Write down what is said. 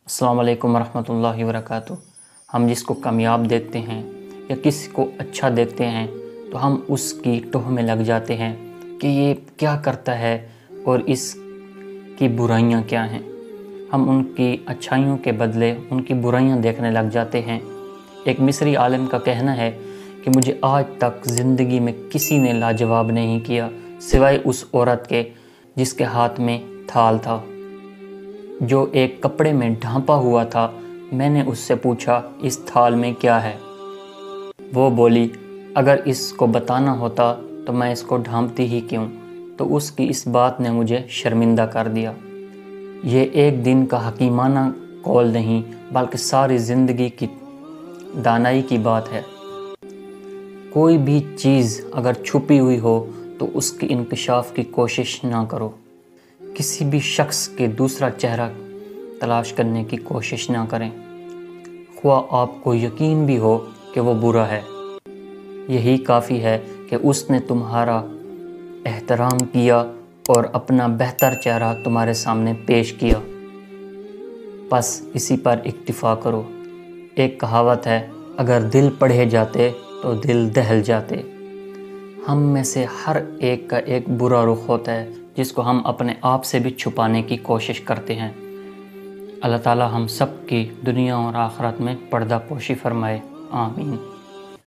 अस्सलाम वालेकुम वरहमतुल्लाहि वबरकातुहू। हम जिसको कामयाब देखते हैं या किसी को अच्छा देखते हैं तो हम उसकी टोह में लग जाते हैं कि ये क्या करता है और इसकी बुराइयां क्या हैं। हम उनकी अच्छाइयों के बदले उनकी बुराइयां देखने लग जाते हैं। एक मिस्री आलिम का कहना है कि मुझे आज तक ज़िंदगी में किसी ने लाजवाब नहीं किया सिवाय उस औरत के जिसके हाथ में थाल था, जो एक कपड़े में ढांपा हुआ था। मैंने उससे पूछा, इस थाल में क्या है? वो बोली, अगर इसको बताना होता तो मैं इसको ढांपती ही क्यों। तो उसकी इस बात ने मुझे शर्मिंदा कर दिया। ये एक दिन का हकीमाना कौल नहीं बल्कि सारी ज़िंदगी की दानाई की बात है। कोई भी चीज़ अगर छुपी हुई हो तो उसकी इंकशाफ की कोशिश ना करो। किसी भी शख्स के दूसरा चेहरा तलाश करने की कोशिश ना करें, ख्वाह आपको यकीन भी हो कि वो बुरा है। यही काफ़ी है कि उसने तुम्हारा एहतराम किया और अपना बेहतर चेहरा तुम्हारे सामने पेश किया। बस इसी पर इक्तिफा करो। एक कहावत है, अगर दिल पढ़े जाते तो दिल दहल जाते। हम में से हर एक का एक बुरा रुख होता है जिसको हम अपने आप से भी छुपाने की कोशिश करते हैं। अल्लाह ताला हम सब की दुनिया और आखिरत में पर्दा पोशी फरमाए। आमीन।